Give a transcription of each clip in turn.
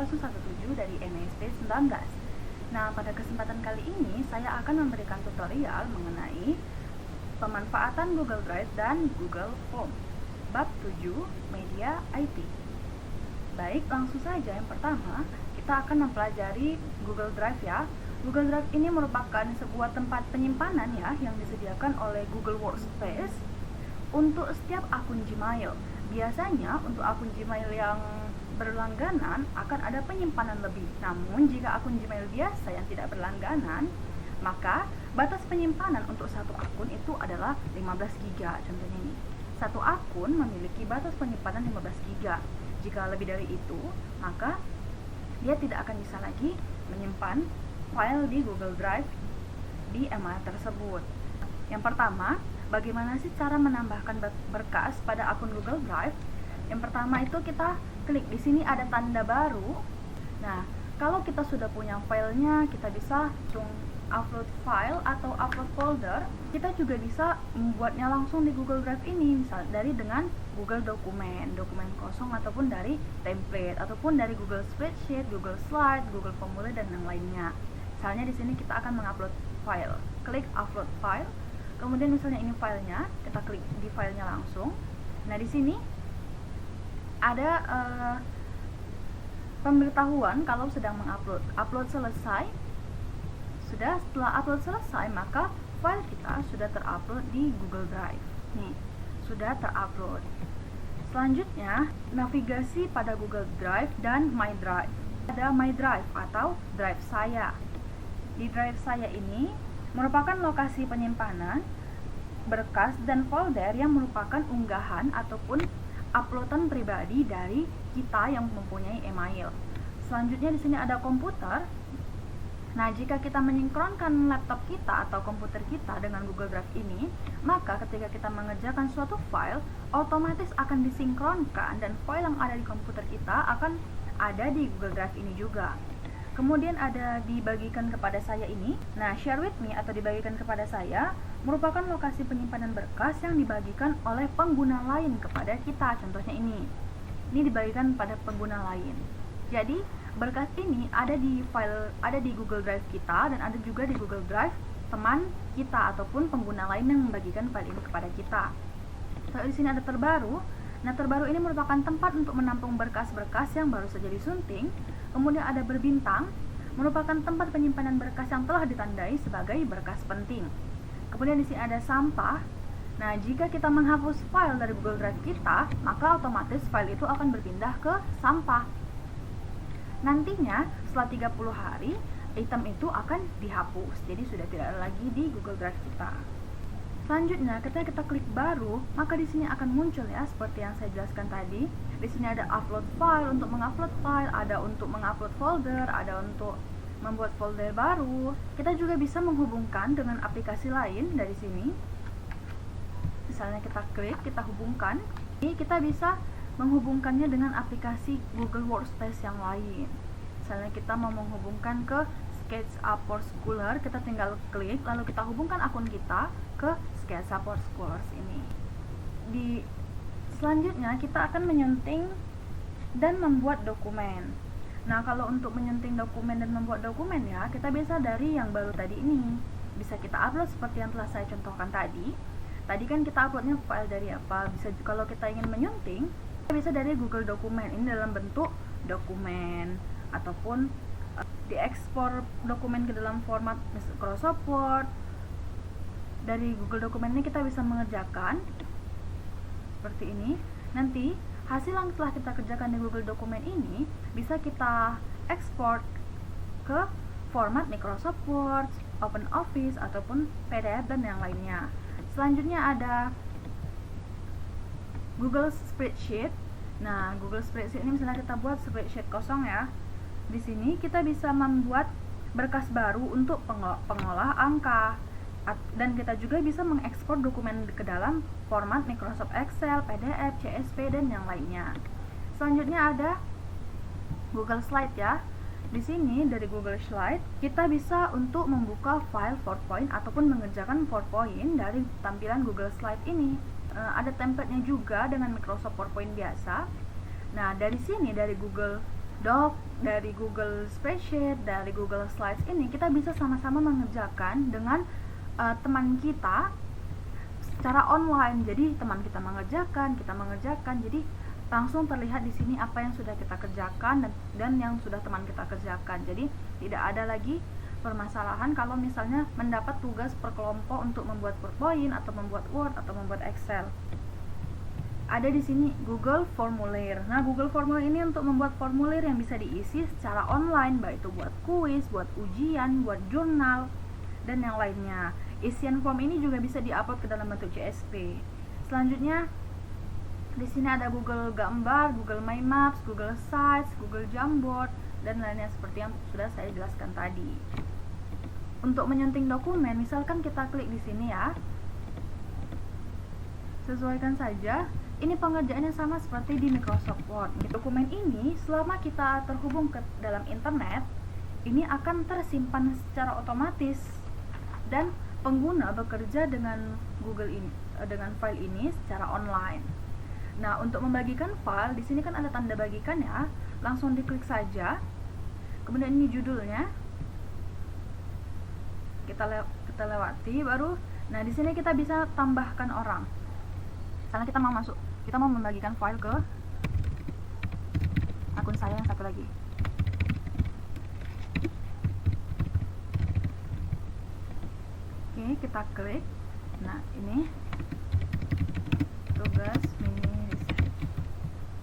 017 dari MSP 19. Nah, pada kesempatan kali ini saya akan memberikan tutorial mengenai pemanfaatan Google Drive dan Google Form, bab 7 Media IT. Baik, langsung saja. Yang pertama, kita akan mempelajari Google Drive ya. Google Drive ini merupakan sebuah tempat penyimpanan ya yang disediakan oleh Google Workspace untuk setiap akun Gmail. Biasanya untuk akun Gmail yang berlangganan akan ada penyimpanan lebih. Namun jika akun Gmail biasa yang tidak berlangganan, maka batas penyimpanan untuk satu akun itu adalah 15 GB. Contohnya ini, satu akun memiliki batas penyimpanan 15 GB. Jika lebih dari itu, maka dia tidak akan bisa lagi menyimpan file di Google Drive di email tersebut. Yang pertama, bagaimana sih cara menambahkan berkas pada akun Google Drive? Yang pertama itu kita klik di sini ada tanda baru. Nah, kalau kita sudah punya filenya, kita bisa langsung upload file atau upload folder. Kita juga bisa membuatnya langsung di Google Drive ini, misal dengan Google Dokumen kosong, ataupun dari template, ataupun dari Google Spreadsheet, Google Slide, Google Formulir, dan yang lainnya. Misalnya di sini kita akan mengupload file. Klik upload file. Kemudian misalnya ini filenya, kita klik di filenya langsung. Nah, di sini ada pemberitahuan kalau sedang mengupload. Upload selesai. Setelah upload selesai, maka file kita sudah terupload di Google Drive. Nih, sudah terupload. Selanjutnya, navigasi pada Google Drive dan My Drive. Ada My Drive atau Drive saya. Di Drive saya ini merupakan lokasi penyimpanan berkas dan folder yang merupakan unggahan ataupun uploadan pribadi dari kita yang mempunyai email. Selanjutnya di sini ada komputer. Nah, jika kita menyinkronkan laptop kita atau komputer kita dengan Google Drive ini, maka ketika kita mengerjakan suatu file, otomatis akan disinkronkan dan file yang ada di komputer kita akan ada di Google Drive ini juga. Kemudian ada dibagikan kepada saya ini. Nah, share with me atau dibagikan kepada saya merupakan lokasi penyimpanan berkas yang dibagikan oleh pengguna lain kepada kita. Contohnya ini dibagikan pada pengguna lain. Jadi berkas ini ada di Google Drive kita dan ada juga di Google Drive teman kita ataupun pengguna lain yang membagikan file ini kepada kita. Di sini ada terbaru. Nah, terbaru ini merupakan tempat untuk menampung berkas-berkas yang baru saja disunting. Kemudian ada berbintang, merupakan tempat penyimpanan berkas yang telah ditandai sebagai berkas penting. Kemudian di sini ada sampah. Nah, jika kita menghapus file dari Google Drive kita, maka otomatis file itu akan berpindah ke sampah. Nantinya, setelah 30 hari, item itu akan dihapus. Jadi sudah tidak ada lagi di Google Drive kita. Selanjutnya, ketika kita klik baru, maka di sini akan muncul ya seperti yang saya jelaskan tadi. Di sini ada upload file untuk mengupload file, ada untuk mengupload folder, ada untuk membuat folder baru. Kita juga bisa menghubungkan dengan aplikasi lain dari sini. Misalnya kita klik, kita hubungkan. Ini kita bisa menghubungkannya dengan aplikasi Google Workspace yang lain. Misalnya kita mau menghubungkan ke SketchUp for Scholars, kita tinggal klik, lalu kita hubungkan akun kita ke SketchUp for Scholars ini. Selanjutnya kita akan menyunting dan membuat dokumen. Nah, kalau untuk menyunting dokumen dan membuat dokumen ya, kita bisa dari yang baru tadi ini. Bisa kita upload seperti yang telah saya contohkan tadi. Tadi kan kita uploadnya file dari apa? Bisa kalau kita ingin menyunting, kita bisa dari Google Dokumen. Ini dalam bentuk dokumen ataupun diekspor dokumen ke dalam format Microsoft Word. Dari Google Dokumen ini kita bisa mengerjakan seperti ini. Nanti hasil yang telah kita kerjakan di Google Dokumen ini bisa kita ekspor ke format Microsoft Word, OpenOffice, ataupun PDF dan yang lainnya. Selanjutnya ada Google Spreadsheet. Nah, Google Spreadsheet ini misalnya kita buat spreadsheet kosong ya. Di sini kita bisa membuat berkas baru untuk pengolah angka. Dan kita juga bisa mengekspor dokumen ke dalam format Microsoft Excel, PDF, CSV, dan yang lainnya. Selanjutnya ada Google Slide ya. Di sini dari Google Slide kita bisa untuk membuka file PowerPoint ataupun mengerjakan PowerPoint dari tampilan Google Slide ini. Ada template-nya juga dengan Microsoft PowerPoint biasa. Nah, dari sini dari Google Doc, dari Google Spreadsheet, dari Google Slides ini kita bisa sama-sama mengerjakan dengan teman kita secara online. Jadi teman kita mengerjakan, jadi langsung terlihat di sini apa yang sudah kita kerjakan dan yang sudah teman kita kerjakan. Jadi tidak ada lagi permasalahan kalau misalnya mendapat tugas per kelompok untuk membuat PowerPoint atau membuat Word atau membuat Excel. Ada di sini Google Formulir. Nah, Google Formulir ini untuk membuat formulir yang bisa diisi secara online, baik itu buat kuis, buat ujian, buat jurnal, dan yang lainnya. Isian form ini juga bisa diupload ke dalam bentuk CSV. Selanjutnya, di sini ada Google Gambar, Google My Maps, Google Sites, Google Jamboard, dan lainnya seperti yang sudah saya jelaskan tadi. Untuk menyunting dokumen, misalkan kita klik di sini ya. Sesuaikan saja. Ini pengerjaannya sama seperti di Microsoft Word. Dokumen ini selama kita terhubung ke dalam internet, ini akan tersimpan secara otomatis dan pengguna bekerja dengan Google ini, dengan file ini secara online. Nah, untuk membagikan file, di sini kan ada tanda bagikan ya. Langsung diklik saja. Kemudian ini judulnya. Kita lewati baru. Nah, di sini kita bisa tambahkan orang. Karena kita mau membagikan file ke akun saya yang satu lagi. Oke, kita klik. Nah, ini tugas mini riset.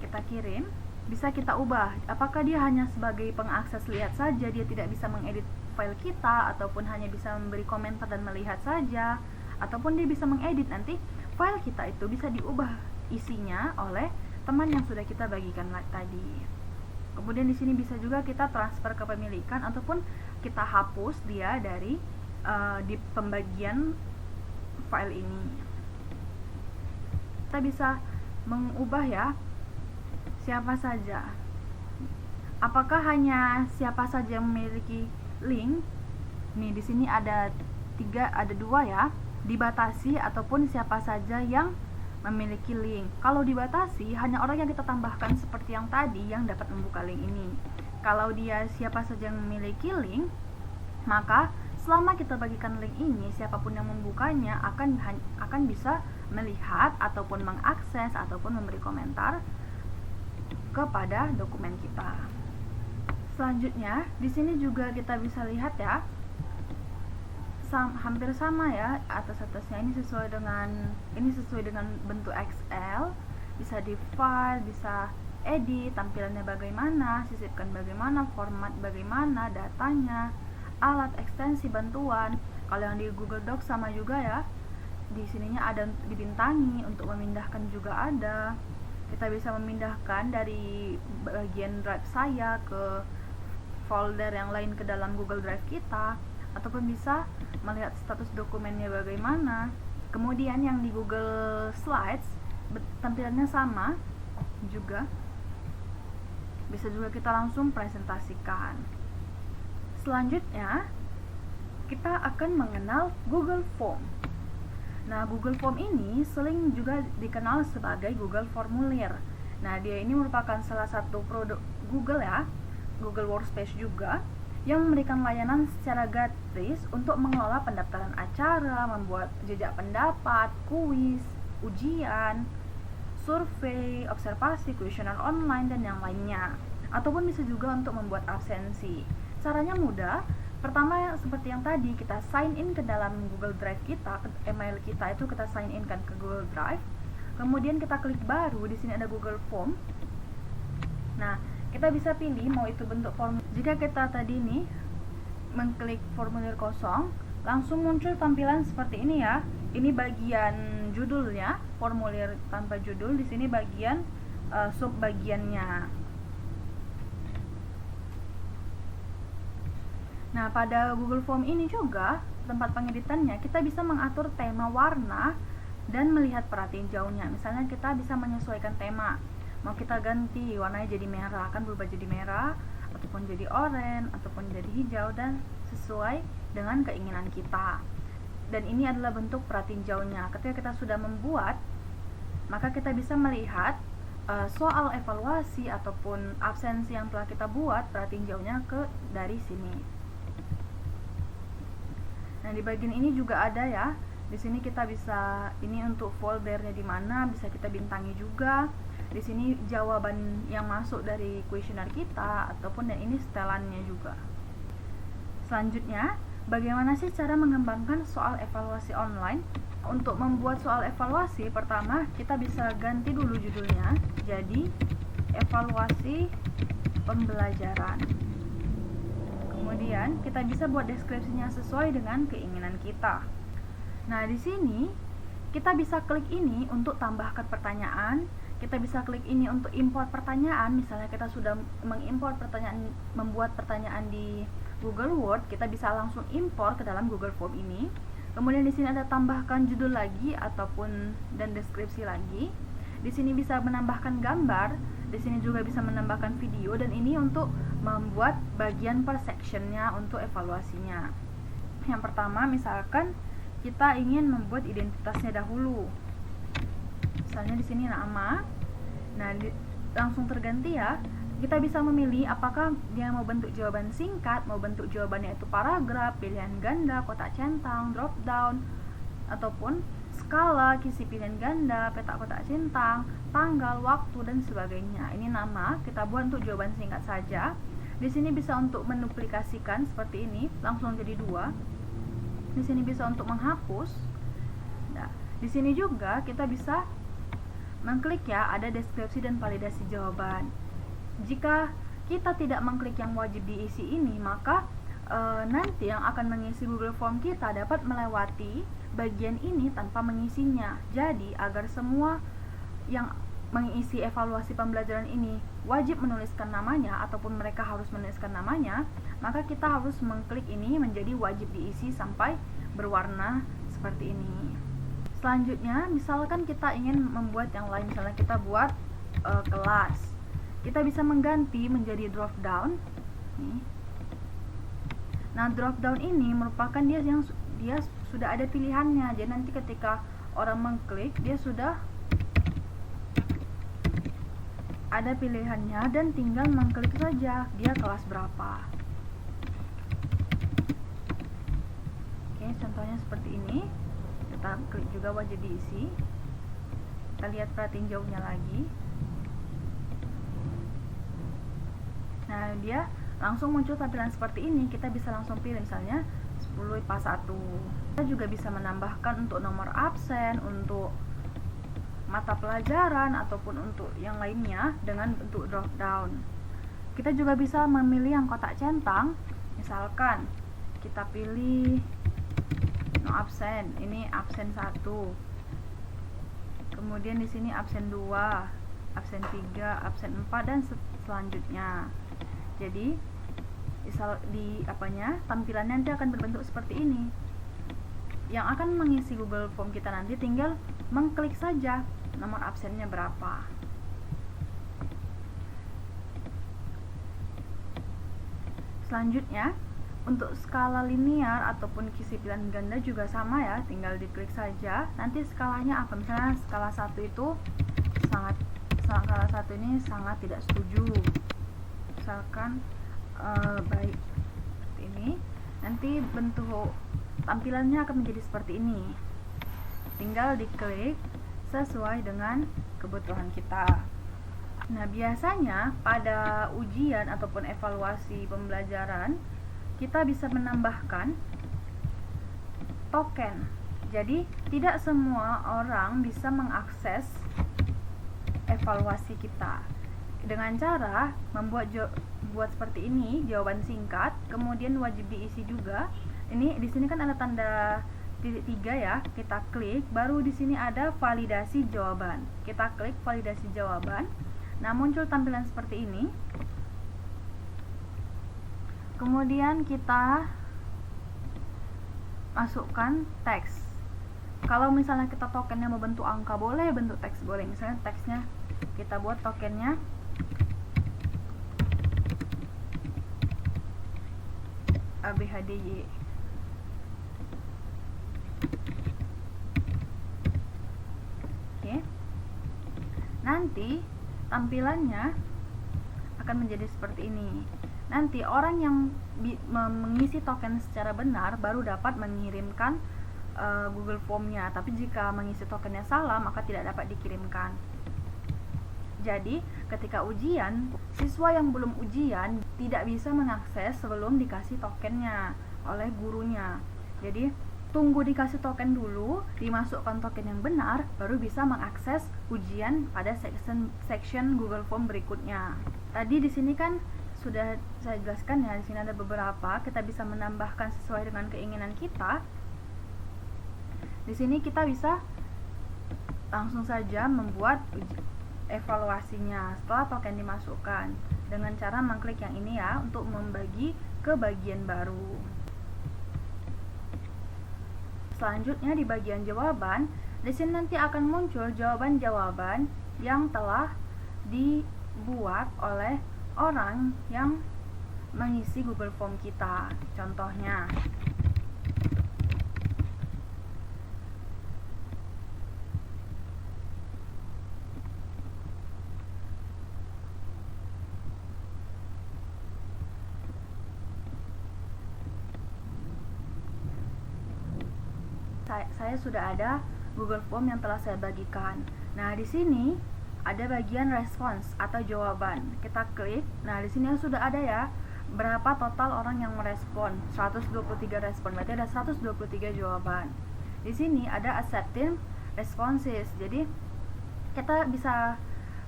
Kita kirim. Bisa kita ubah. Apakah dia hanya sebagai pengakses lihat saja, dia tidak bisa mengedit file kita, ataupun hanya bisa memberi komentar dan melihat saja, ataupun dia bisa mengedit. Nanti file kita itu bisa diubah isinya oleh teman yang sudah kita bagikan tadi. Kemudian di sini bisa juga kita transfer kepemilikan ataupun kita hapus dia dari di pembagian file ini. Kita bisa mengubah ya siapa saja. Apakah hanya siapa saja yang memiliki link? Nih di sini ada dua ya, dibatasi ataupun siapa saja yang memiliki link. Kalau dibatasi, hanya orang yang kita tambahkan seperti yang tadi yang dapat membuka link ini. Kalau dia siapa saja yang memiliki link, maka selama kita bagikan link ini, siapapun yang membukanya akan bisa melihat ataupun mengakses ataupun memberi komentar kepada dokumen kita. Selanjutnya, di sini juga kita bisa lihat ya, hampir sama ya atasnya. Ini sesuai dengan bentuk Excel, bisa di file, bisa edit, tampilannya bagaimana, sisipkan bagaimana, format bagaimana, datanya, alat, ekstensi, bantuan. Kalau yang di Google Docs sama juga ya, di sininya ada dibintangi, untuk memindahkan juga ada. Kita bisa memindahkan dari bagian drive saya ke folder yang lain ke dalam Google Drive kita, ataupun bisa melihat status dokumennya bagaimana. Kemudian yang di Google Slides tampilannya sama juga, bisa juga kita langsung presentasikan. Selanjutnya kita akan mengenal Google Form. Nah, Google Form ini sering juga dikenal sebagai Google Formulir. Nah, dia ini merupakan salah satu produk Google ya, Google Workspace juga, yang memberikan layanan secara gratis untuk mengelola pendaftaran acara, membuat jejak pendapat, kuis, ujian, survei, observasi, kuesioner online, dan yang lainnya. Ataupun bisa juga untuk membuat absensi. Caranya mudah. Pertama, seperti yang tadi, kita sign in ke dalam Google Drive kita, email kita itu kita sign in kan ke Google Drive. Kemudian kita klik baru, di sini ada Google Form. Nah, kita bisa pilih mau itu bentuk form. Jika kita tadi nih mengklik formulir kosong, langsung muncul tampilan seperti ini ya. Ini bagian judulnya, formulir tanpa judul. Di sini bagian sub bagiannya. Nah, pada Google Form ini juga tempat pengeditannya kita bisa mengatur tema warna dan melihat perhatiin jauhnya. Misalnya kita bisa menyesuaikan tema, mau kita ganti warnanya jadi merah, kan berubah jadi merah, ataupun jadi oranye, ataupun jadi hijau, dan sesuai dengan keinginan kita. Dan ini adalah bentuk perhatiin jauhnya. Ketika kita sudah membuat, maka kita bisa melihat soal evaluasi ataupun absensi yang telah kita buat, perhatiin jauhnya dari sini. Nah, di bagian ini juga ada ya. Di sini kita bisa, ini untuk foldernya di mana, bisa kita bintangi juga. Di sini jawaban yang masuk dari kuesioner kita, ataupun dan ini setelannya juga. Selanjutnya, bagaimana sih cara mengembangkan soal evaluasi online? Untuk membuat soal evaluasi, pertama kita bisa ganti dulu judulnya jadi evaluasi pembelajaran. Kemudian kita bisa buat deskripsinya sesuai dengan keinginan kita. Nah, di sini kita bisa klik ini untuk tambahkan pertanyaan. Kita bisa klik ini untuk import pertanyaan. Misalnya kita sudah mengimport pertanyaan, membuat pertanyaan di Google Word, kita bisa langsung import ke dalam Google Form ini. Kemudian di sini ada tambahkan judul lagi ataupun dan deskripsi lagi. Di sini bisa menambahkan gambar, di sini juga bisa menambahkan video, dan ini untuk membuat bagian per sectionnya untuk evaluasinya. Yang pertama, misalkan kita ingin membuat identitasnya dahulu. Misalnya di sini nama. Nah, langsung terganti ya. Kita bisa memilih apakah dia mau bentuk jawaban singkat, mau bentuk jawabannya itu paragraf, pilihan ganda, kotak centang, drop down, ataupun skala, kisi pilihan ganda, peta kotak centang, tanggal, waktu, dan sebagainya. Ini nama, kita buat untuk jawaban singkat saja. Di sini bisa untuk menduplikasikan seperti ini, langsung jadi 2. Di sini bisa untuk menghapus. Nah, di sini juga kita bisa mengklik ya, ada deskripsi dan validasi jawaban. Jika kita tidak mengklik yang wajib diisi ini, maka nanti yang akan mengisi Google Form kita dapat melewati bagian ini tanpa mengisinya. Jadi, agar semua yang mengisi evaluasi pembelajaran ini wajib menuliskan namanya ataupun mereka harus menuliskan namanya, maka kita harus mengklik ini menjadi wajib diisi sampai berwarna seperti ini. Selanjutnya, misalkan kita ingin membuat yang lain, misalnya kita buat kelas, kita bisa mengganti menjadi drop down. Nah, drop down ini merupakan dia sudah ada pilihannya. Jadi nanti ketika orang mengklik, dia sudah ada pilihannya dan tinggal mengklik saja dia kelas berapa. Oke, contohnya seperti ini. Kita klik juga wajib diisi. Kita lihat perhatiin jauhnya lagi. Nah, dia langsung muncul tampilan seperti ini. Kita bisa langsung pilih misalnya 10 IPA 1. Kita juga bisa menambahkan untuk nomor absen, untuk mata pelajaran, ataupun untuk yang lainnya dengan bentuk drop down. Kita juga bisa memilih yang kotak centang. Misalkan kita pilih no absen, ini absen 1. Kemudian di sini absen 2, absen 3, absen 4, dan selanjutnya. Jadi tampilannya nanti akan berbentuk seperti ini. Yang akan mengisi Google Form kita nanti tinggal mengklik saja nomor absennya berapa. Selanjutnya, untuk skala linear ataupun kisi pilihan ganda juga sama ya, tinggal diklik saja. Nanti skalanya apa? Misalnya skala 1 itu skala 1 ini sangat tidak setuju. Misalkan baik seperti ini, nanti bentuk tampilannya akan menjadi seperti ini. Tinggal diklik sesuai dengan kebutuhan kita. Nah, biasanya pada ujian ataupun evaluasi pembelajaran kita bisa menambahkan token. Jadi tidak semua orang bisa mengakses evaluasi kita. Dengan cara buat seperti ini, jawaban singkat, kemudian wajib diisi juga. Ini di sini kan ada tanda titik 3 ya, kita klik, baru di sini ada validasi jawaban. Kita klik validasi jawaban. Nah, muncul tampilan seperti ini. Kemudian kita masukkan teks. Kalau misalnya kita tokennya mau bentuk angka boleh, bentuk teks boleh. Misalnya teksnya kita buat tokennya ABHDY. Oke. Nanti tampilannya akan menjadi seperti ini. Nanti orang yang mengisi token secara benar baru dapat mengirimkan Google Form-nya. Tapi jika mengisi tokennya salah, maka tidak dapat dikirimkan. Jadi, ketika ujian, siswa yang belum ujian tidak bisa mengakses sebelum dikasih tokennya oleh gurunya. Jadi, tunggu dikasih token dulu, dimasukkan token yang benar, baru bisa mengakses ujian pada section Google Form berikutnya. Tadi di sini kan sudah saya jelaskan ya, di sini ada beberapa, kita bisa menambahkan sesuai dengan keinginan kita. Di sini kita bisa langsung saja membuat evaluasinya setelah token dimasukkan dengan cara mengklik yang ini ya, untuk membagi ke bagian baru. Selanjutnya di bagian jawaban, di sini nanti akan muncul jawaban-jawaban yang telah dibuat oleh orang yang mengisi Google Form kita. Contohnya, saya sudah ada Google Form yang telah saya bagikan. Nah, di sini ada bagian respons atau jawaban. Kita klik. Nah, di sini sudah ada ya berapa total orang yang merespon. 123 respon. Berarti ada 123 jawaban. Di sini ada accepting responses. Jadi kita bisa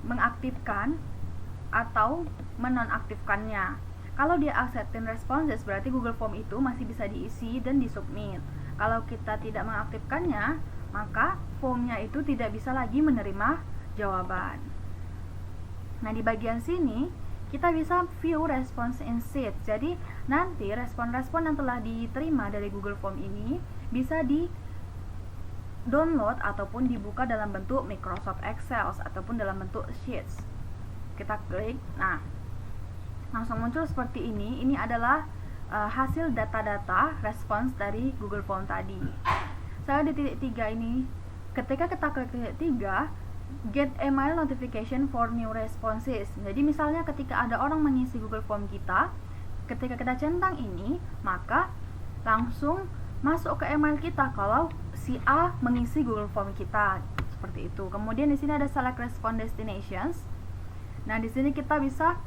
mengaktifkan atau menonaktifkannya. Kalau dia accepting responses, berarti Google Form itu masih bisa diisi dan disubmit. Kalau kita tidak mengaktifkannya, maka formnya itu tidak bisa lagi menerima jawaban. Nah, di bagian sini kita bisa view response in sheet. Jadi nanti respon-respon yang telah diterima dari Google Form ini bisa di download ataupun dibuka dalam bentuk Microsoft Excel ataupun dalam bentuk sheets. Kita klik. Nah, langsung muncul seperti ini. Ini adalah hasil data-data respons dari Google Form tadi. Saya di titik 3 ini, ketika kita klik titik 3, get email notification for new responses. Jadi misalnya ketika ada orang mengisi Google Form kita, ketika kita centang ini, maka langsung masuk ke email kita kalau si A mengisi Google Form kita, seperti itu. Kemudian di sini ada select response destinations. Nah, di sini kita bisa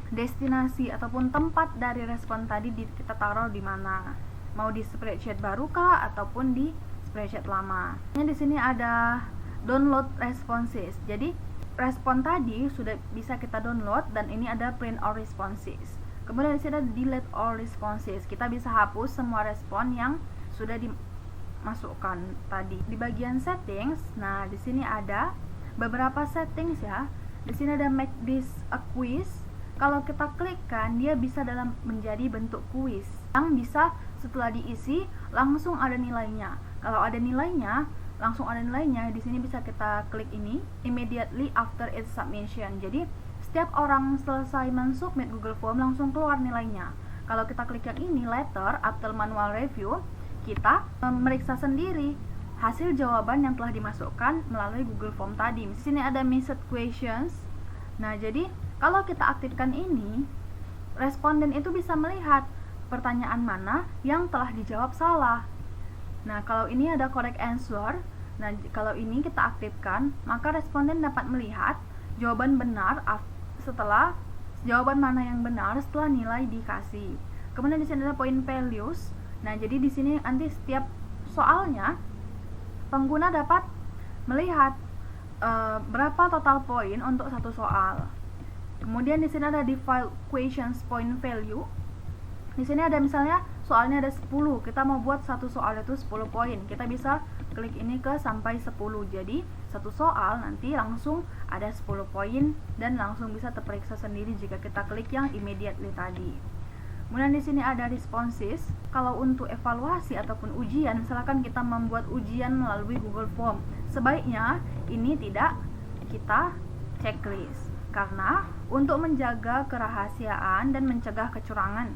destinasi ataupun tempat dari respon tadi kita taruh di mana, mau di spreadsheet baru kah ataupun di spreadsheet lama. Di sini ada download responses. Jadi respon tadi sudah bisa kita download dan ini ada print all responses. Kemudian di sini ada delete all responses. Kita bisa hapus semua respon yang sudah dimasukkan tadi. Di bagian settings, nah di sini ada beberapa settings ya. Di sini ada make this a quiz. Kalau kita klikkan, dia bisa menjadi bentuk kuis yang bisa setelah diisi langsung ada nilainya. Kalau ada nilainya, langsung ada nilainya. Di sini bisa kita klik ini immediately after its submission. Jadi setiap orang selesai mensubmit Google Form langsung keluar nilainya. Kalau kita klik yang ini later after manual review, kita memeriksa sendiri hasil jawaban yang telah dimasukkan melalui Google Form tadi. Di sini ada missed questions. Nah, jadi kalau kita aktifkan ini, responden itu bisa melihat pertanyaan mana yang telah dijawab salah. Nah, kalau ini ada correct answer, nah kalau ini kita aktifkan, maka responden dapat melihat jawaban benar setelah jawaban mana yang benar setelah nilai dikasih. Kemudian di sini ada point values. Nah, jadi di sini nanti setiap soalnya pengguna dapat melihat berapa total poin untuk satu soal. Kemudian di sini ada default questions point value. Di sini ada misalnya soalnya ada 10, kita mau buat satu soal itu 10 poin. Kita bisa klik ini ke sampai 10. Jadi satu soal nanti langsung ada 10 poin dan langsung bisa terperiksa sendiri jika kita klik yang immediately tadi. Kemudian di sini ada responses. Kalau untuk evaluasi ataupun ujian, misalkan kita membuat ujian melalui Google Form, sebaiknya ini tidak kita checklist. Karena untuk menjaga kerahasiaan dan mencegah kecurangan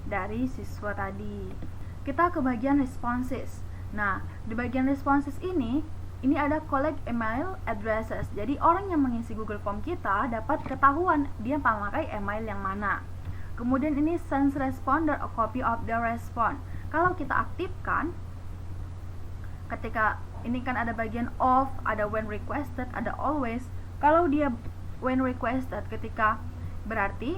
dari siswa tadi. Kita ke bagian responses. Nah, di bagian responses ini ini ada collect email addresses. Jadi orang yang mengisi Google Form kita dapat ketahuan dia memakai email yang mana. Kemudian ini sends responder a copy of the response. Kalau kita aktifkan, ketika ini kan ada bagian of, ada when requested, ada always. Kalau dia when requested, ketika berarti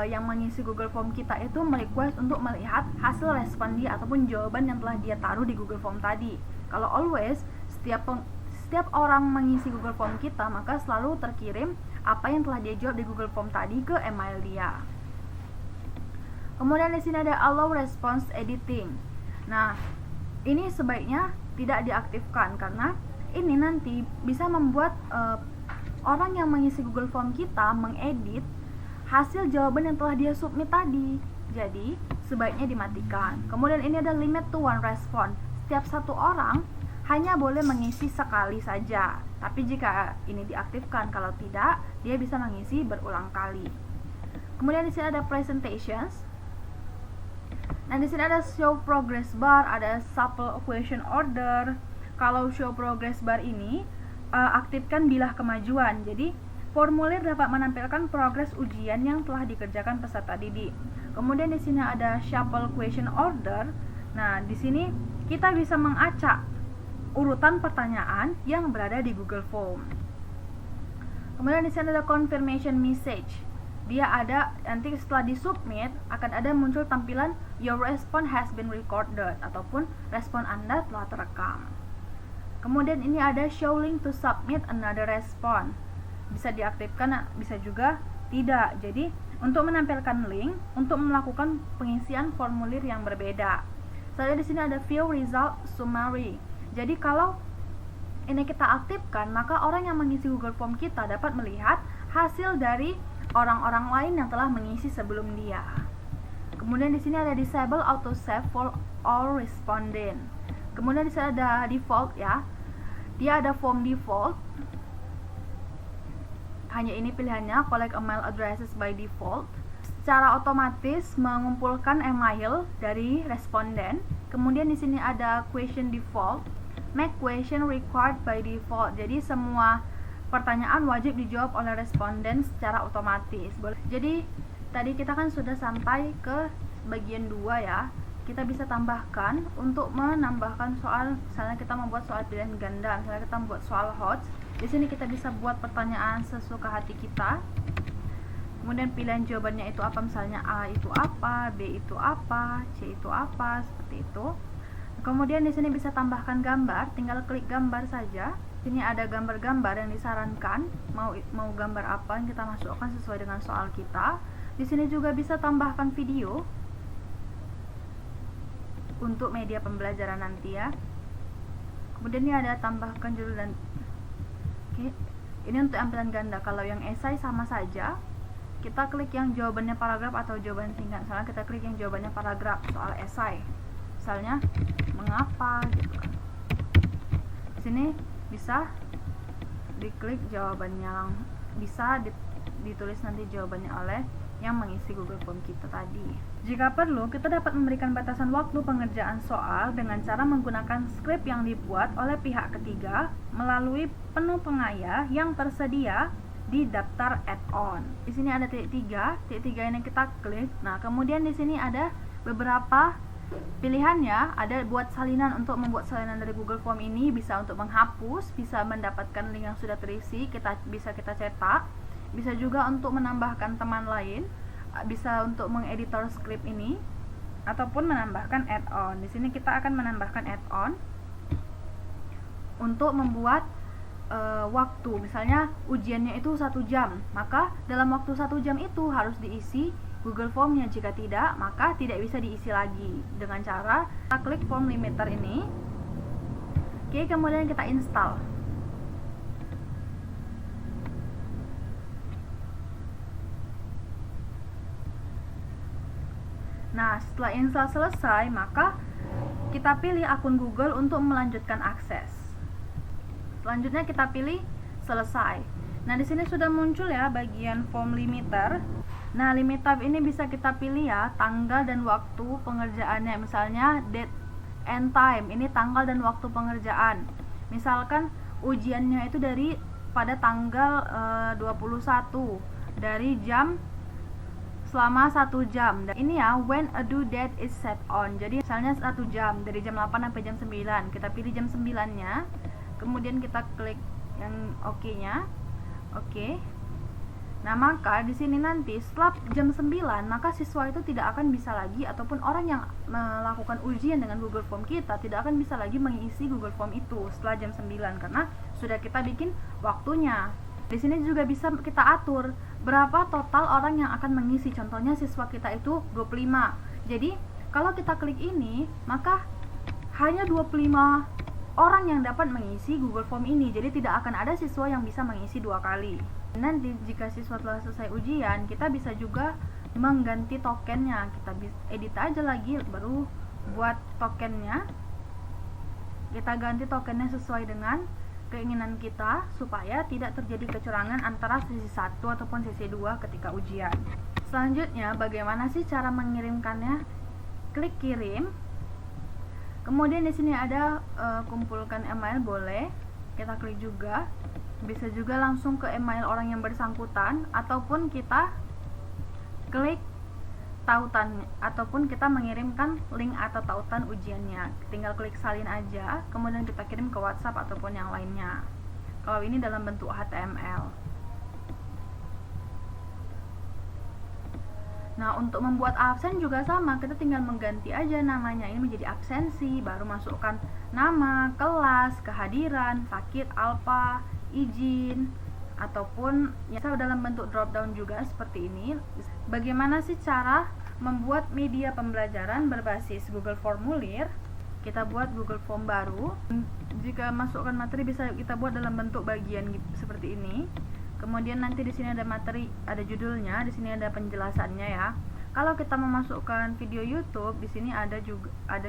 yang mengisi Google Form kita itu merequest untuk melihat hasil respon dia ataupun jawaban yang telah dia taruh di Google Form tadi. Kalau always, setiap orang mengisi Google Form kita, maka selalu terkirim apa yang telah dia jawab di Google Form tadi ke email dia. Kemudian di sini ada allow response editing. Nah, ini sebaiknya tidak diaktifkan karena ini nanti bisa membuat orang yang mengisi Google Form kita mengedit hasil jawaban yang telah dia submit tadi. Jadi sebaiknya dimatikan. Kemudian ini ada limit to one response. Setiap satu orang hanya boleh mengisi sekali saja. Tapi jika ini diaktifkan, kalau tidak, dia bisa mengisi berulang kali. Kemudian di sini ada presentations. Nah, di sini ada show progress bar, ada sample question order. Kalau show progress bar ini aktifkan bilah kemajuan. Jadi formulir dapat menampilkan progres ujian yang telah dikerjakan peserta didik. Kemudian di sini ada shuffle question order. Nah, di sini kita bisa mengacak urutan pertanyaan yang berada di Google Form. Kemudian di sini ada confirmation message. Dia ada nanti setelah disubmit akan ada muncul tampilan your response has been recorded ataupun respon Anda telah terekam. Kemudian ini ada show link to submit another response. Bisa diaktifkan, bisa juga tidak. Jadi untuk menampilkan link untuk melakukan pengisian formulir yang berbeda. Saya di sini ada view result summary. Jadi kalau ini kita aktifkan, maka orang yang mengisi Google Form kita dapat melihat hasil dari orang-orang lain yang telah mengisi sebelum dia. Kemudian di sini ada disable auto save for all respondent. Kemudian di sini ada default ya. Dia ada form default. Hanya ini pilihannya, collect email addresses by default. Secara otomatis mengumpulkan email dari responden. Kemudian di sini ada question default, make question required by default. Jadi semua pertanyaan wajib dijawab oleh responden secara otomatis. Jadi tadi kita kan sudah sampai ke bagian 2 ya. Kita bisa tambahkan untuk menambahkan soal, misalnya kita membuat soal pilihan ganda, misalnya kita membuat soal HOTS. Di sini kita bisa buat pertanyaan sesuka hati kita. Kemudian pilihan jawabannya itu apa, misalnya A itu apa, B itu apa, C itu apa, seperti itu. Kemudian di sini bisa tambahkan gambar, tinggal klik gambar saja. Sini ada gambar-gambar yang disarankan, mau gambar apa yang kita masukkan sesuai dengan soal kita. Di sini juga bisa tambahkan video untuk media pembelajaran nanti ya. Kemudian ini ada tambahkan judul dan ini untuk ampilan ganda. Kalau yang esai sama saja, kita klik yang jawabannya paragraf atau jawaban singkat. Misalnya kita klik yang jawabannya paragraf soal esai, misalnya mengapa gitu kan. Di sini bisa diklik jawabannya, bisa ditulis nanti jawabannya oleh yang mengisi Google Form kita tadi. Jika perlu, kita dapat memberikan batasan waktu pengerjaan soal dengan cara menggunakan skrip yang dibuat oleh pihak ketiga melalui menu pengayah yang tersedia di daftar add-on. Di sini ada titik 3 ini kita klik. Nah, kemudian di sini ada beberapa pilihannya, ada buat salinan. Untuk membuat salinan dari Google Form ini bisa untuk menghapus, bisa mendapatkan link yang sudah terisi, bisa kita cetak, bisa juga untuk menambahkan teman lain, bisa untuk mengeditor script ini ataupun menambahkan add-on. Di sini kita akan menambahkan add-on untuk membuat waktu. Misalnya ujiannya itu 1 jam, maka dalam waktu 1 jam itu harus diisi Google Formnya. Jika tidak, maka tidak bisa diisi lagi. Dengan cara kita klik form limiter ini. Oke, kemudian kita install. Nah, setelah install selesai, maka kita pilih akun Google untuk melanjutkan akses. Selanjutnya kita pilih selesai. Nah, di sini sudah muncul ya bagian form limiter. Nah, limiter ini bisa kita pilih ya tanggal dan waktu pengerjaannya. Misalnya date and time, ini tanggal dan waktu pengerjaan. Misalkan ujiannya itu dari pada tanggal 21 dari jam selama 1 jam. Dan ini ya, when a due date is set on. Jadi misalnya 1 jam dari jam 8 sampai jam 9. Kita pilih jam 9-nya. Kemudian kita klik yang oke-nya. Oke. Nah, maka di sini nanti setelah jam 9, maka siswa itu tidak akan bisa lagi, ataupun orang yang melakukan ujian dengan Google Form kita tidak akan bisa lagi mengisi Google Form itu setelah jam 9 karena sudah kita bikin waktunya. Di sini juga bisa kita atur berapa total orang yang akan mengisi. Contohnya siswa kita itu 25. Jadi, kalau kita klik ini, maka hanya 25 orang yang dapat mengisi Google Form ini. Jadi tidak akan ada siswa yang bisa mengisi 2 kali. Nanti jika siswa telah selesai ujian, kita bisa juga mengganti tokennya. Kita edit aja lagi, baru buat tokennya. Kita ganti tokennya sesuai dengan keinginan kita supaya tidak terjadi kecurangan antara sesi 1 ataupun sesi 2 ketika ujian. Selanjutnya, bagaimana sih cara mengirimkannya? Klik kirim. Kemudian di sini ada kumpulkan email, boleh. Kita klik juga. Bisa juga langsung ke email orang yang bersangkutan, ataupun kita klik tautan, ataupun kita mengirimkan link atau tautan ujiannya. Tinggal klik salin aja, kemudian kita kirim ke WhatsApp ataupun yang lainnya. Kalau ini dalam bentuk HTML. Nah, untuk membuat absen juga sama, kita tinggal mengganti aja namanya ini menjadi absensi, baru masukkan nama, kelas, kehadiran, sakit, alfa, izin, ataupun ya dalam bentuk drop down juga seperti ini. Bagaimana sih cara membuat media pembelajaran berbasis Google Formulir? Kita buat Google Form baru. Jika masukkan materi bisa kita buat dalam bentuk bagian seperti ini. Kemudian nanti di sini ada materi, ada judulnya, di sini ada penjelasannya ya. Kalau kita memasukkan video YouTube, di sini ada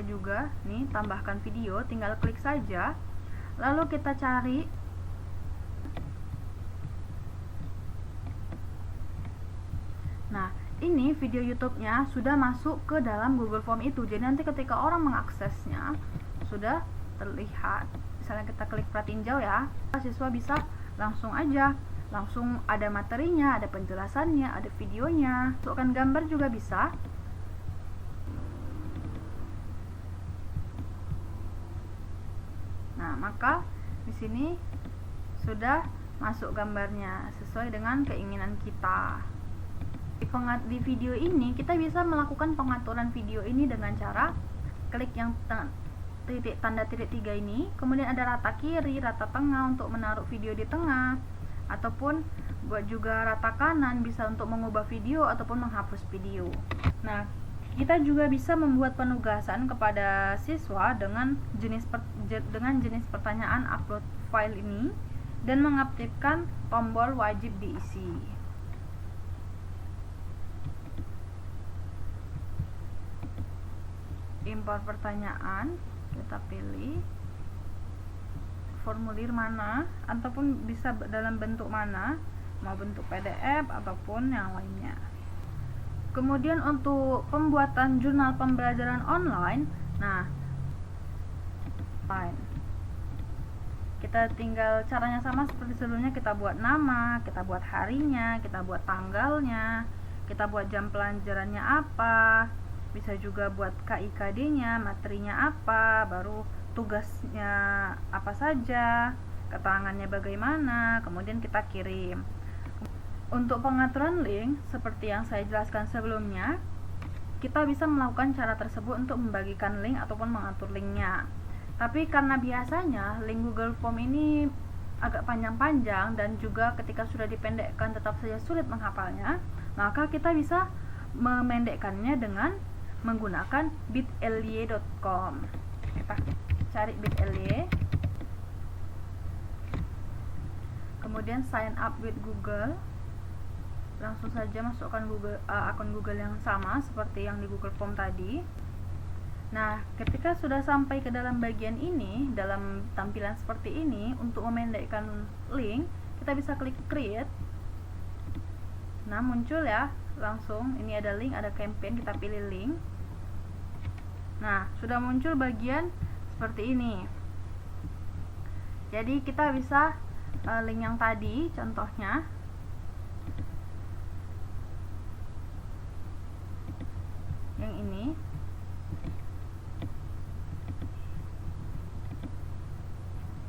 juga nih tambahkan video, tinggal klik saja. Lalu kita cari Nah, ini video YouTube-nya sudah masuk ke dalam Google Form itu. Jadi nanti ketika orang mengaksesnya sudah terlihat. Misalnya kita klik pratinjau ya, siswa bisa langsung ada materinya, ada penjelasannya, ada videonya. Masukkan gambar juga bisa. Nah, maka di sini sudah masuk gambarnya sesuai dengan keinginan kita. Di video ini kita bisa melakukan pengaturan video ini dengan cara klik yang tanda titik 3 ini, kemudian ada rata kiri, rata tengah untuk menaruh video di tengah, ataupun buat juga rata kanan bisa untuk mengubah video ataupun menghapus video. Nah, kita juga bisa membuat penugasan kepada siswa dengan jenis pertanyaan upload file ini dan mengaktifkan tombol wajib diisi. Import pertanyaan, kita pilih formulir mana ataupun bisa dalam bentuk mana, mau bentuk PDF ataupun yang lainnya. Kemudian untuk pembuatan jurnal pembelajaran online, nah fine, kita tinggal caranya sama seperti sebelumnya. Kita buat nama, kita buat harinya, kita buat tanggalnya, kita buat jam pelajarannya apa, bisa juga buat KIKD-nya, materinya apa, baru tugasnya apa saja, keterangannya bagaimana, kemudian kita kirim. Untuk pengaturan link, seperti yang saya jelaskan sebelumnya, kita bisa melakukan cara tersebut untuk membagikan link ataupun mengatur linknya. Tapi karena biasanya link Google Form ini agak panjang-panjang dan juga ketika sudah dipendekkan tetap saja sulit menghafalnya, maka kita bisa memendekkannya dengan menggunakan bit.ly.com. Kita cari bit.ly, kemudian sign up with Google. Langsung saja masukkan akun Google yang sama seperti yang di Google Form tadi. Nah, ketika sudah sampai ke dalam bagian ini, dalam tampilan seperti ini, untuk memendekkan link, kita bisa klik create. Nah, muncul ya, langsung ini ada link, ada campaign, kita pilih link. Nah, sudah muncul bagian seperti ini. Jadi kita bisa link yang tadi, contohnya yang ini,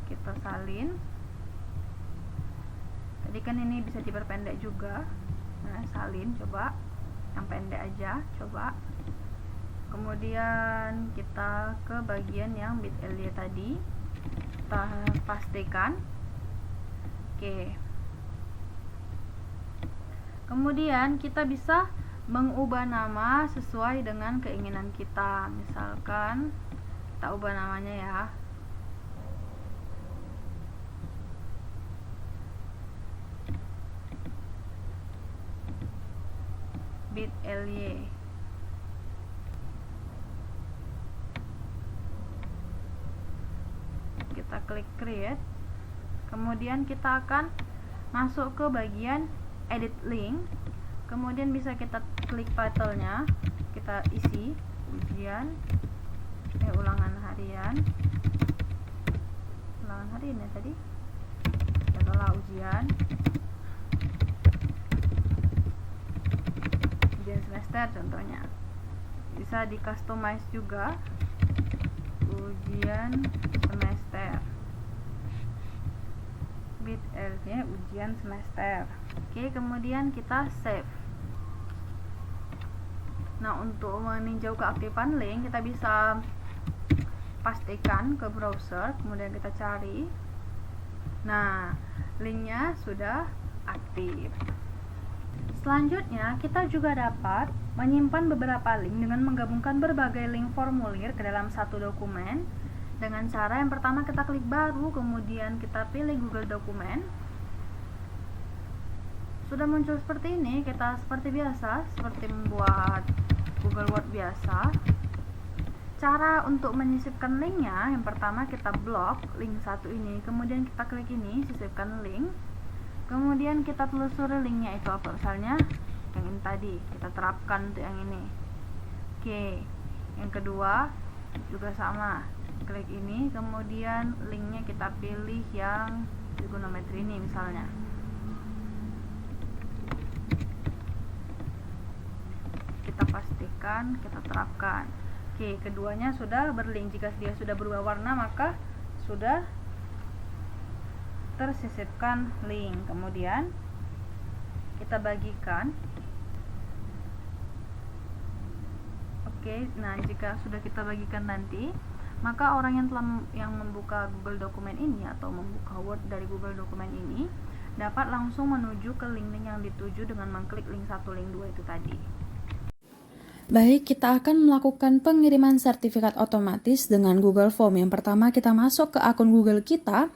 kita salin. Tadi kan ini bisa diperpendek juga. Nah, salin, coba yang pendek aja, coba. Kemudian kita ke bagian yang bit.ly tadi, kita pastikan. Oke. Kemudian kita bisa mengubah nama sesuai dengan keinginan kita. Misalkan kita ubah namanya ya. bit.ly. Kita klik create. Kemudian kita akan masuk ke bagian edit link. Kemudian bisa kita klik title-nya, kita isi ujian ulangan harian. Ulangan harian ya tadi. Setelah ujian semester contohnya. Bisa di customize juga, ujian semester, bit.ly ujian semester. Oke, kemudian kita save. Nah, untuk meninjau keaktifan link, kita bisa pastikan ke browser, kemudian kita cari. Nah, linknya sudah aktif. Selanjutnya, kita juga dapat menyimpan beberapa link dengan menggabungkan berbagai link formulir ke dalam satu dokumen. Dengan cara yang pertama, kita klik baru, kemudian kita pilih Google Dokumen. Sudah muncul seperti ini, kita seperti biasa, seperti membuat Google Word biasa. Cara untuk menyisipkan linknya, yang pertama kita blok link satu ini, kemudian kita klik ini, sisipkan link. Kemudian kita telusuri linknya itu apa, misalnya yang ini tadi, kita terapkan untuk yang ini. Oke, yang kedua juga sama, klik ini, kemudian linknya kita pilih yang trigonometri ini misalnya. Kita pastikan, kita terapkan. Oke, keduanya sudah berlink. Jika dia sudah berubah warna, maka sudah tersisipkan link. Kemudian kita bagikan. Oke, nah jika sudah kita bagikan nanti, maka orang yang membuka Google Dokumen ini atau membuka Word dari Google Dokumen ini dapat langsung menuju ke link-link yang dituju dengan mengklik link 1, link 2 itu tadi. Baik, kita akan melakukan pengiriman sertifikat otomatis dengan Google Form. Yang pertama, kita masuk ke akun Google kita,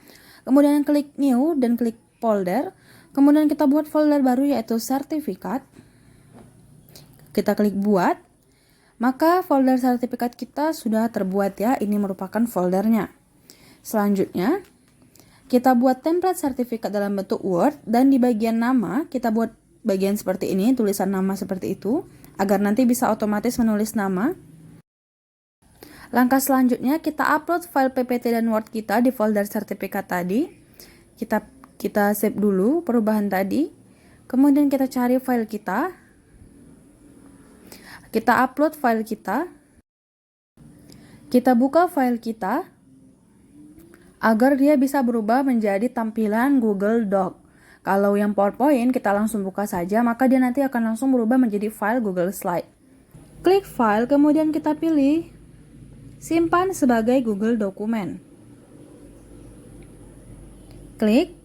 kemudian klik New dan klik Folder. Kemudian kita buat folder baru yaitu sertifikat. Kita klik Buat. Maka folder sertifikat kita sudah terbuat ya, ini merupakan foldernya. Selanjutnya, kita buat template sertifikat dalam bentuk Word, dan di bagian nama kita buat bagian seperti ini, tulisan nama seperti itu, agar nanti bisa otomatis menulis nama. Langkah selanjutnya kita upload file PPT dan Word kita di folder sertifikat tadi. Kita save dulu perubahan tadi. Kemudian kita cari file kita. Kita upload file kita. Kita buka file kita agar dia bisa berubah menjadi tampilan Google Doc. Kalau yang PowerPoint kita langsung buka saja, maka dia nanti akan langsung berubah menjadi file Google Slide. Klik file, kemudian kita pilih simpan sebagai Google Dokumen. Klik.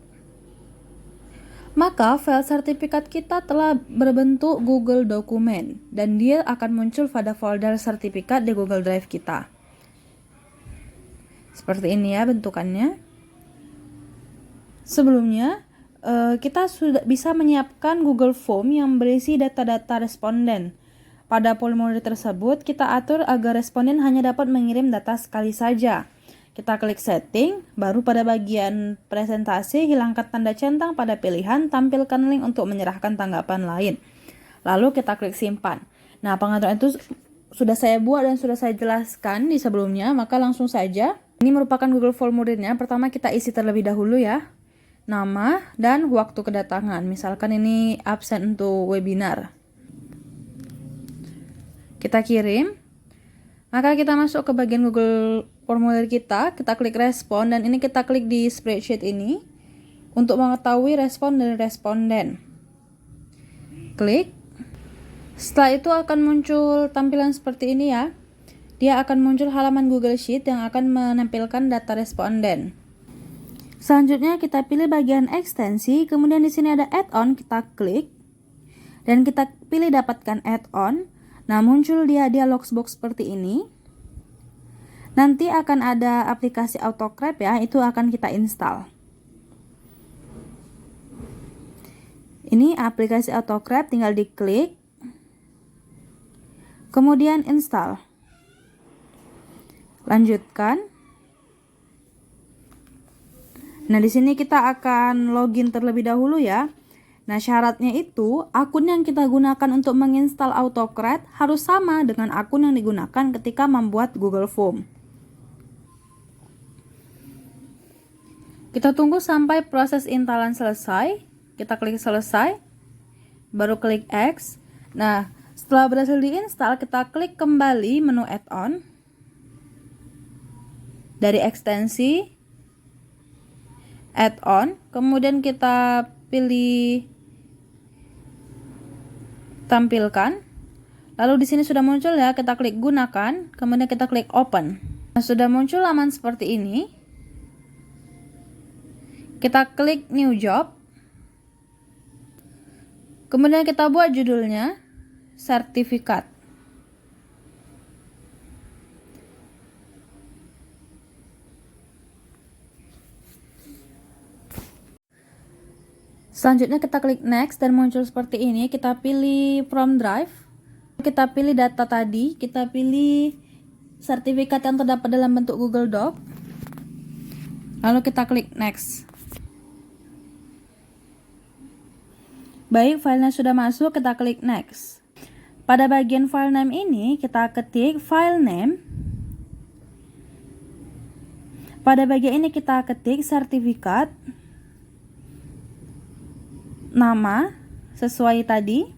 Maka file sertifikat kita telah berbentuk Google Dokumen dan dia akan muncul pada folder sertifikat di Google Drive kita. Seperti ini ya bentukannya. Sebelumnya, kita sudah bisa menyiapkan Google Form yang berisi data-data responden. Pada formulir tersebut, kita atur agar responden hanya dapat mengirim data sekali saja. Kita klik setting, baru pada bagian presentasi, hilangkan tanda centang pada pilihan, tampilkan link untuk menyerahkan tanggapan lain. Lalu kita klik simpan. Nah, pengaturan itu sudah saya buat dan sudah saya jelaskan di sebelumnya, maka langsung saja Ini merupakan Google Formulirnya. Pertama kita isi terlebih dahulu ya. Nama dan waktu kedatangan. Misalkan ini absen untuk webinar. Kita kirim. Maka kita masuk ke bagian Google Formulir kita klik respon, dan ini kita klik di spreadsheet ini untuk mengetahui respon dari responden. Klik. Setelah itu akan muncul tampilan seperti ini ya. Dia akan muncul halaman Google Sheet yang akan menampilkan data responden. Selanjutnya kita pilih bagian ekstensi, kemudian di sini ada add-on, kita klik dan kita pilih dapatkan add-on. Nah, muncul dia dialog box seperti ini. Nanti akan ada aplikasi AutoCrep ya, itu akan kita install. Ini aplikasi AutoCrep, tinggal diklik. Kemudian install. Lanjutkan. Nah, di sini kita akan login terlebih dahulu ya. Nah, syaratnya itu akun yang kita gunakan untuk menginstal AutoCrep harus sama dengan akun yang digunakan ketika membuat Google Form. Kita tunggu sampai proses instalan selesai. Kita klik selesai, baru klik X. Nah, setelah berhasil diinstal, kita klik kembali menu add-on. Dari ekstensi, add-on, kemudian kita pilih tampilkan. Lalu di sini sudah muncul ya, kita klik gunakan, kemudian kita klik open. Nah, sudah muncul laman seperti ini. Kita klik new job. Kemudian kita buat judulnya sertifikat. Selanjutnya kita klik next dan muncul seperti ini. Kita pilih from drive. Kita pilih data tadi. Kita pilih sertifikat yang terdapat dalam bentuk Google Doc. Lalu kita klik next. Baik, filenya sudah masuk, kita klik next. Pada bagian file name ini kita ketik file name. Pada bagian ini kita ketik sertifikat. Nama sesuai tadi.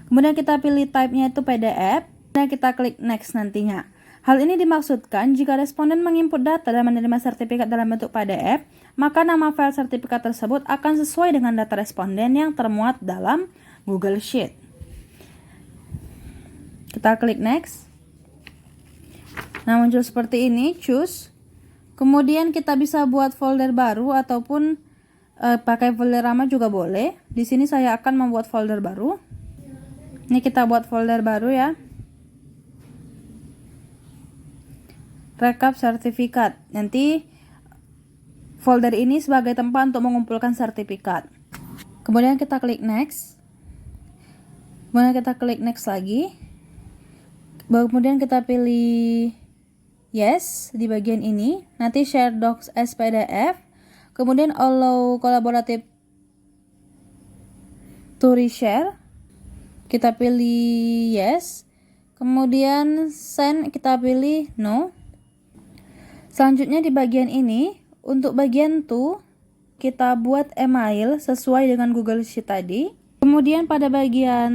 Kemudian kita pilih type-nya itu PDF dan kita klik next nantinya. Hal ini dimaksudkan jika responden menginput data dan menerima sertifikat dalam bentuk PDF, maka nama file sertifikat tersebut akan sesuai dengan data responden yang termuat dalam Google Sheet. Kita klik next. Nah, muncul seperti ini, choose. Kemudian kita bisa buat folder baru ataupun pakai folder lama juga boleh. Di sini saya akan membuat folder baru. Ini kita buat folder baru ya. Rekap sertifikat. Nanti folder ini sebagai tempat untuk mengumpulkan sertifikat. Kemudian kita klik next. Kemudian kita klik next lagi. Kemudian kita pilih yes di bagian ini. Nanti share docs as PDF. Kemudian allow collaborative to reshare. Kita pilih yes. Kemudian send kita pilih no. Selanjutnya di bagian ini, untuk bagian to, kita buat email sesuai dengan Google Sheet tadi. Kemudian pada bagian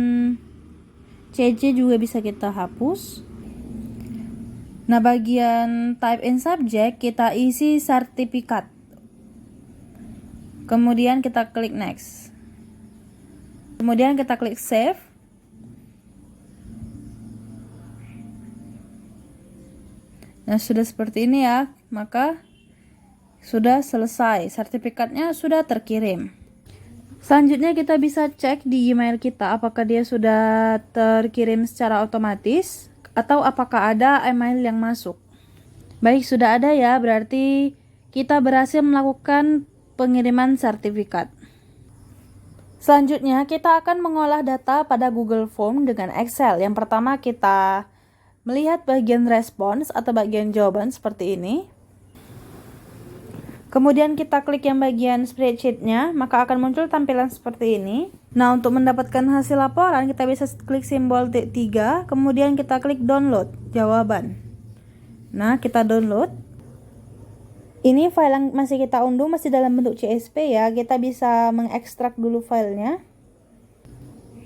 CC juga bisa kita hapus. Nah, bagian type in subject kita isi sertifikat. Kemudian kita klik next. Kemudian kita klik save. Nah, sudah seperti ini ya, maka sudah selesai, sertifikatnya sudah terkirim. Selanjutnya kita bisa cek di email kita apakah dia sudah terkirim secara otomatis atau apakah ada email yang masuk. Baik, sudah ada ya, berarti kita berhasil melakukan pengiriman sertifikat. Selanjutnya kita akan mengolah data pada Google Form dengan Excel. Yang pertama kita melihat bagian respons atau bagian jawaban seperti ini. Kemudian kita klik yang bagian spreadsheet-nya, maka akan muncul tampilan seperti ini. Nah, untuk mendapatkan hasil laporan, kita bisa klik simbol T3, kemudian kita klik download jawaban. Nah, kita download. Ini file yang masih kita unduh masih dalam bentuk CSV ya. Kita bisa mengekstrak dulu filenya.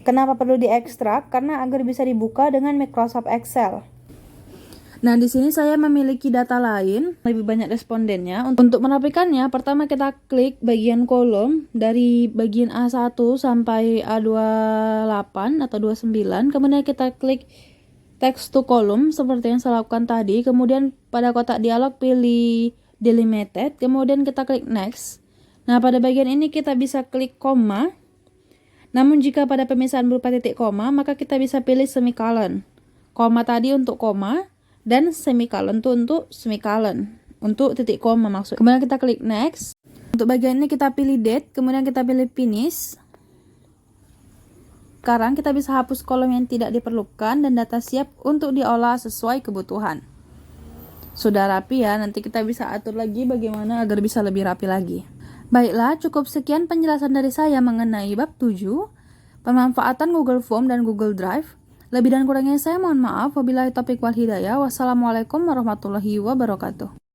Kenapa perlu diekstrak? Karena agar bisa dibuka dengan Microsoft Excel. Nah, di sini saya memiliki data lain, lebih banyak respondennya. Untuk merapikannya, pertama kita klik bagian kolom dari bagian A1 sampai A28 atau 29. Kemudian kita klik text to column seperti yang saya lakukan tadi. Kemudian pada kotak dialog pilih delimited, kemudian kita klik next. Nah, pada bagian ini kita bisa klik koma. Namun jika pada pemisahan berupa titik koma, maka kita bisa pilih semicolon. Koma tadi untuk koma dan semicolon itu untuk semicolon, untuk titik koma maksud. Kemudian kita klik next. Untuk bagian ini kita pilih date, kemudian kita pilih finish. Sekarang kita bisa hapus kolom yang tidak diperlukan dan data siap untuk diolah sesuai kebutuhan. Sudah rapi ya, nanti kita bisa atur lagi bagaimana agar bisa lebih rapi lagi. Baiklah, cukup sekian penjelasan dari saya mengenai bab 7, pemanfaatan Google Form dan Google Drive. Lebih dan kurangnya saya mohon maaf. Wabillahi taufiq wal hidayah. Wassalamualaikum warahmatullahi wabarakatuh.